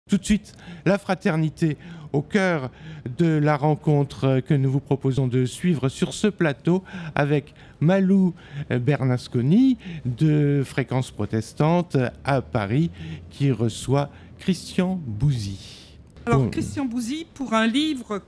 Tout de suite, la fraternité au cœur de la rencontre que nous vous proposons de suivre sur ce plateau avec Malou Bernasconi de Fréquence Protestante à Paris qui reçoit Christian Bouzy. Alors Christian Bouzy, pour un livre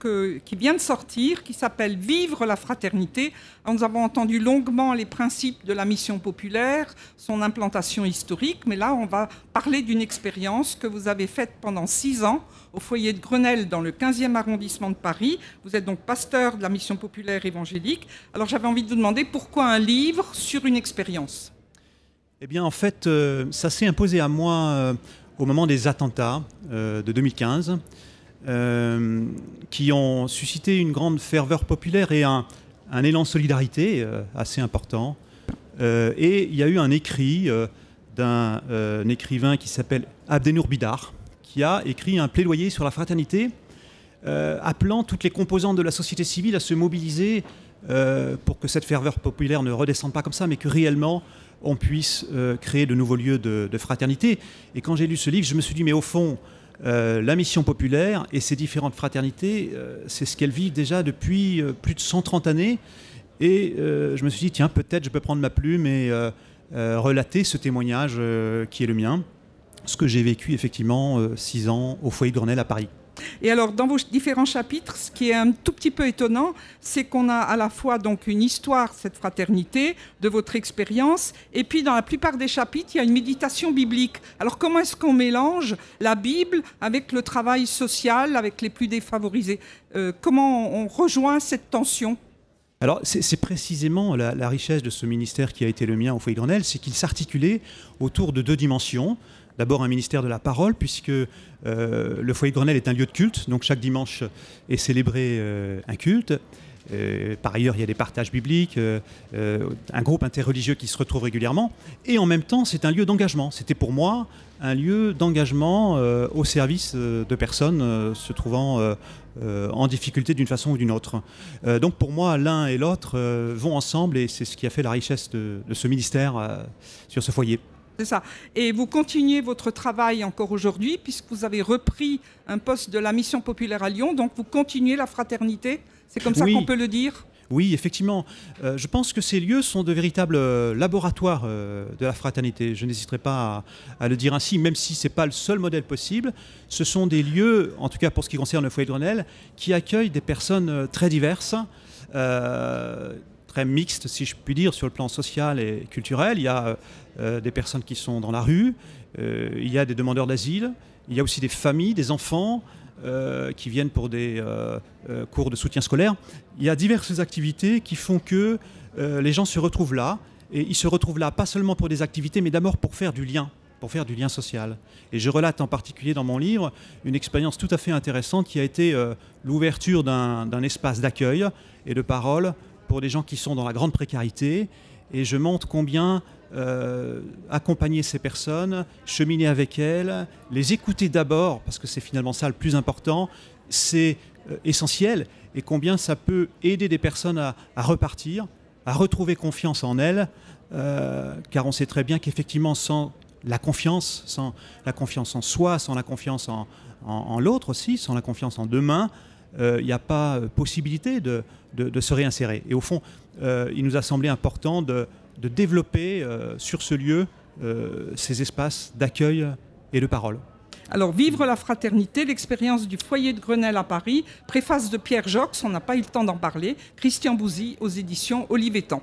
qui vient de sortir, qui s'appelle « Vivre la fraternité ». Nous avons entendu longuement les principes de la mission populaire, son implantation historique, mais là on va parler d'une expérience que vous avez faite pendant 6 ans au foyer de Grenelle dans le 15e arrondissement de Paris. Vous êtes donc pasteur de la mission populaire évangélique. Alors j'avais envie de vous demander pourquoi un livre sur une expérience? Eh bien en fait, ça s'est imposé à moi au moment des attentats de 2015, qui ont suscité une grande ferveur populaire et un élan de solidarité assez important. Et il y a eu un écrit d'un écrivain qui s'appelle Abdenour Bidar, qui a écrit un plaidoyer sur la fraternité, appelant toutes les composantes de la société civile à se mobiliser pour que cette ferveur populaire ne redescende pas comme ça, mais que réellement on puisse créer de nouveaux lieux de fraternité. Et quand j'ai lu ce livre, je me suis dit, mais au fond, la mission populaire et ces différentes fraternités, c'est ce qu'elles vivent déjà depuis plus de 130 années. Et je me suis dit, tiens, peut-être je peux prendre ma plume et relater ce témoignage qui est le mien, ce que j'ai vécu effectivement 6 ans au foyer de Grenelle à Paris. Et alors, dans vos différents chapitres, ce qui est un tout petit peu étonnant, c'est qu'on a à la fois donc une histoire, cette fraternité, de votre expérience, et puis dans la plupart des chapitres, il y a une méditation biblique. Alors, comment est-ce qu'on mélange la Bible avec le travail social, avec les plus défavorisés? Comment on rejoint cette tension? Alors, c'est précisément la richesse de ce ministère qui a été le mien au foyer de Grenelle, c'est qu'il s'articulait autour de 2 dimensions. D'abord un ministère de la parole, puisque le foyer de Grenelle est un lieu de culte, donc chaque dimanche est célébré un culte. Par ailleurs, il y a des partages bibliques, un groupe interreligieux qui se retrouve régulièrement. Et en même temps, c'est un lieu d'engagement. C'était pour moi un lieu d'engagement au service de personnes se trouvant en difficulté d'une façon ou d'une autre. Donc pour moi, l'un et l'autre vont ensemble, et c'est ce qui a fait la richesse de ce ministère sur ce foyer. C'est ça. Et vous continuez votre travail encore aujourd'hui, puisque vous avez repris un poste de la mission populaire à Lyon, donc vous continuez la fraternité, c'est comme ça qu'on peut le dire? Oui, effectivement. Je pense que ces lieux sont de véritables laboratoires de la fraternité. Je n'hésiterai pas à le dire ainsi, même si ce n'est pas le seul modèle possible. Ce sont des lieux, en tout cas pour ce qui concerne le foyer de Grenelle, qui accueillent des personnes très diverses, très mixte, si je puis dire, sur le plan social et culturel. Il y a des personnes qui sont dans la rue, il y a des demandeurs d'asile, il y a aussi des familles, des enfants qui viennent pour des cours de soutien scolaire. Il y a diverses activités qui font que les gens se retrouvent là, et ils se retrouvent là pas seulement pour des activités, mais d'abord pour faire du lien social. Et je relate en particulier dans mon livre une expérience tout à fait intéressante qui a été l'ouverture d'un espace d'accueil et de parole pour des gens qui sont dans la grande précarité, et je montre combien accompagner ces personnes, cheminer avec elles, les écouter d'abord, parce que c'est finalement ça le plus important, c'est essentiel, et combien ça peut aider des personnes à repartir, à retrouver confiance en elles, car on sait très bien qu'effectivement sans la confiance en soi, sans la confiance en l'autre aussi, sans la confiance en demain, il n'y a pas possibilité de se réinsérer. Et au fond, il nous a semblé important de développer sur ce lieu ces espaces d'accueil et de parole. Alors, Vivre la fraternité, l'expérience du foyer de Grenelle à Paris, préface de Pierre Jox, on n'a pas eu le temps d'en parler, Christian Bouzy aux éditions Olivetan.